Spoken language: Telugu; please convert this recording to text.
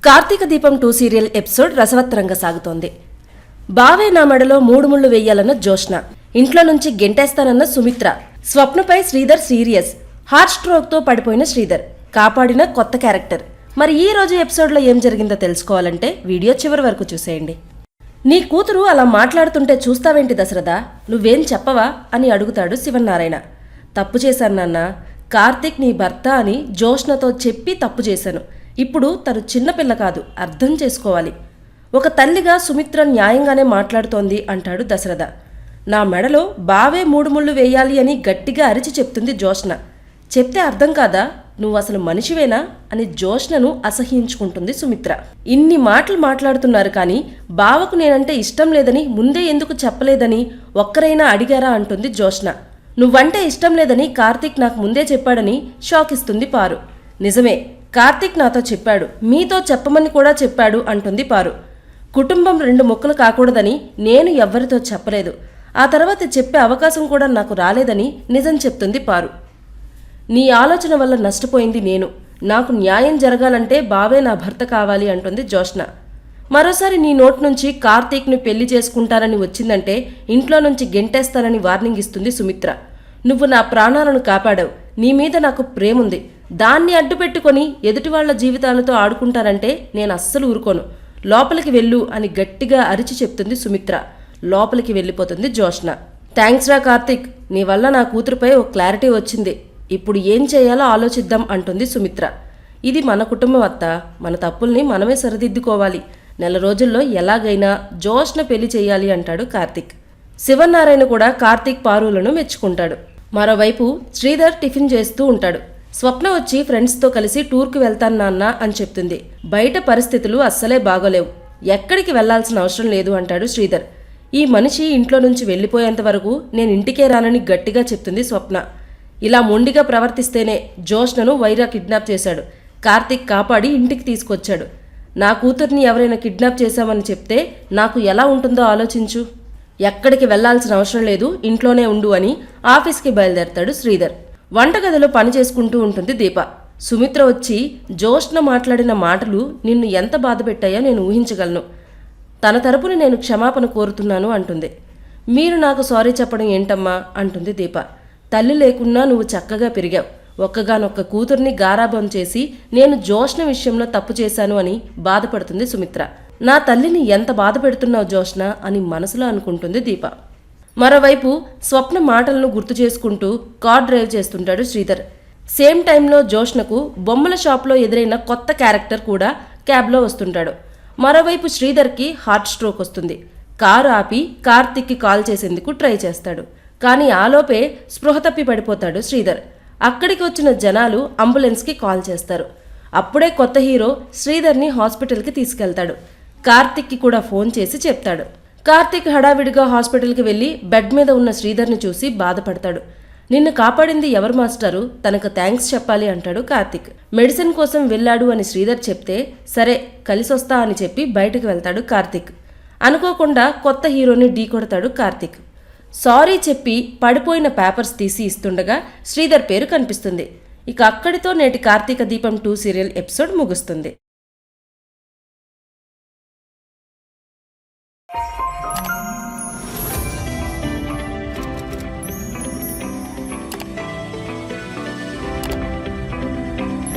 కార్తీక దీపం 2 సీరియల్ ఎపిసోడ్ రసవత్తరంగా సాగుతోంది. బావే నా మెడలో 3 ముళ్ళు వెయ్యాలన్న జోష్న, ఇంట్లో నుంచి గెంటేస్తానన్న సుమిత్ర, స్వప్నపై శ్రీధర్ సీరియస్, హార్ట్ స్ట్రోక్తో పడిపోయిన శ్రీధర్, కాపాడిన కొత్త క్యారెక్టర్. మరి ఈ రోజు ఎపిసోడ్లో ఏం జరిగిందో తెలుసుకోవాలంటే వీడియో చివరి వరకు చూసేయండి. నీ కూతురు అలా మాట్లాడుతుంటే చూస్తావేంటి దశరథ, నువ్వేం చెప్పవా అని అడుగుతాడు శివనారాయణ. తప్పు చేశాను నాన్న, కార్తీక్ నీ భర్త అని జోష్నతో చెప్పి తప్పు చేశాను. ఇప్పుడు తను చిన్నపిల్ల కాదు, అర్థం చేసుకోవాలి. ఒక తల్లిగా సుమిత్ర న్యాయంగానే మాట్లాడుతోంది అంటాడు దశరథ. నా మెడలో బావే 3 ముళ్ళు వేయాలి అని గట్టిగా అరిచి చెప్తుంది జోష్న. చెప్తే అర్థం కాదా, నువ్వు అసలు మనిషివేనా అని జోష్నను అసహ్యించుకుంటుంది సుమిత్ర. ఇన్ని మాటలు మాట్లాడుతున్నారు కానీ బావకు నేనంటే ఇష్టం లేదని ముందే ఎందుకు చెప్పలేదని ఒక్కరైనా అడిగారా అంటుంది జోష్న. నువ్వంటే ఇష్టం లేదని కార్తీక్ నాకు ముందే చెప్పాడని షాక్ ఇస్తుంది పారు. నిజమే, కార్తీక్ నాతో చెప్పాడు, మీతో చెప్పమని కూడా చెప్పాడు అంటుంది పారు. కుటుంబం 2 ముక్కలు కాకూడదని నేను ఎవ్వరితో చెప్పలేదు, ఆ తర్వాత చెప్పే అవకాశం కూడా నాకు రాలేదని నిజం చెప్తుంది పారు. నీ ఆలోచన వల్ల నష్టపోయింది నేను, నాకు న్యాయం జరగాలంటే బావే నా భర్త కావాలి అంటుంది జోష్న. మరోసారి నీ నోటి నుంచి కార్తీక్ను పెళ్లి చేసుకుంటానని వచ్చిందంటే ఇంట్లో నుంచి గెంటేస్తానని వార్నింగ్ ఇస్తుంది సుమిత్ర. నువ్వు నా ప్రాణాలను కాపాడావు, నీ మీద నాకు ప్రేముంది, దాన్ని అడ్డుపెట్టుకొని ఎదుటివాళ్ల జీవితాలతో ఆడుకుంటానంటే నేను అస్సలు ఊరుకోను, లోపలికి వెళ్ళు అని గట్టిగా అరిచి చెప్తుంది సుమిత్ర. లోపలికి వెళ్ళిపోతుంది జోష్న. థ్యాంక్స్ రా కార్తీక్, నీ వల్ల నా కూతురుపై ఓ క్లారిటీ వచ్చింది, ఇప్పుడు ఏం చేయాలో ఆలోచిద్దాం అంటుంది సుమిత్ర. ఇది మన కుటుంబం అత్త, మన తప్పుల్ని మనమే సరిదిద్దుకోవాలి, నెల రోజుల్లో ఎలాగైనా జోష్న పెళ్లి చేయాలి అంటాడు కార్తీక్. శివనారాయణ కూడా కార్తీక్ పారులను మెచ్చుకుంటాడు. మరోవైపు శ్రీధర్ టిఫిన్ చేస్తూ ఉంటాడు. స్వప్న వచ్చి ఫ్రెండ్స్తో కలిసి టూర్కి వెళ్తాను నాన్న అని చెప్తుంది. బయట పరిస్థితులు అస్సలే బాగోలేవు, ఎక్కడికి వెళ్లాల్సిన అవసరం లేదు అంటాడు శ్రీధర్. ఈ మనిషి ఇంట్లో నుంచి వెళ్ళిపోయేంత వరకు నేను ఇంటికే రానని గట్టిగా చెప్తుంది స్వప్న. ఇలా మొండిగా ప్రవర్తిస్తేనే జోష్నను వైరా కిడ్నాప్ చేశాడు, కార్తీక్ కాపాడి ఇంటికి తీసుకొచ్చాడు. నా కూతుర్ని ఎవరైనా కిడ్నాప్ చేశామని చెప్తే నాకు ఎలా ఉంటుందో ఆలోచించు. ఎక్కడికి వెళ్లాల్సిన అవసరం లేదు, ఇంట్లోనే ఉండు అని ఆఫీస్కి బయలుదేరతాడు శ్రీధర్. వంటగదిలో పని చేసుకుంటూ ఉంటుంది దీప. సుమిత్ర వచ్చి జోష్న మాట్లాడిన మాటలు నిన్ను ఎంత బాధ పెట్టాయో నేను ఊహించగలను, తన తరపున నేను క్షమాపణ కోరుతున్నాను అంటుంది. మీరు నాకు సారీ చెప్పడం ఏంటమ్మా అంటుంది దీప. తల్లి లేకున్నా నువ్వు చక్కగా పెరిగావు, ఒక్కగానొక్క కూతుర్ని గారాబం చేసి నేను జోష్న విషయంలో తప్పు చేశాను అని బాధపడుతుంది సుమిత్ర. నా తల్లిని ఎంత బాధ పెడుతున్నావు జోష్న అని మనసులో అనుకుంటుంది దీప. మరోవైపు స్వప్న మాటలను గుర్తు చేసుకుంటూ కార్ డ్రైవ్ చేస్తుంటాడు శ్రీధర్. సేమ్ టైంలో జోష్నకు బొమ్మల షాప్లో ఎదురైన కొత్త క్యారెక్టర్ కూడా క్యాబ్లో వస్తుంటాడు. మరోవైపు శ్రీధర్కి హార్ట్ స్ట్రోక్ వస్తుంది. కారు ఆపి కార్తీక్కి కాల్ చేసేందుకు ట్రై చేస్తాడు, కానీ ఆలోపే స్పృహ తప్పి పడిపోతాడు శ్రీధర్. అక్కడికి వచ్చిన జనాలు అంబులెన్స్కి కాల్ చేస్తారు. అప్పుడే కొత్త హీరో శ్రీధర్ని హాస్పిటల్కి తీసుకెళ్తాడు. కార్తీక్కి కూడా ఫోన్ చేసి చెప్తాడు. కార్తీక్ హడావిడిగా హాస్పిటల్కి వెళ్ళి బెడ్ మీద ఉన్న శ్రీధర్ని చూసి బాధపడతాడు. నిన్ను కాపాడింది ఎవరు మాస్టారు, తనకు థ్యాంక్స్ చెప్పాలి అంటాడు కార్తీక్. మెడిసిన్ కోసం వెళ్ళాడు అని శ్రీధర్ చెప్తే సరే కలిసొస్తా అని చెప్పి బయటకు వెళ్తాడు కార్తీక్. అనుకోకుండా కొత్త హీరోని ఢీకొడతాడు కార్తీక్. సారీ చెప్పి పడిపోయిన పేపర్స్ తీసి ఇస్తుండగా శ్రీధర్ పేరు కనిపిస్తుంది. ఇక అక్కడితో నేటి కార్తీక దీపం 2 సీరియల్ ఎపిసోడ్ ముగుస్తుంది.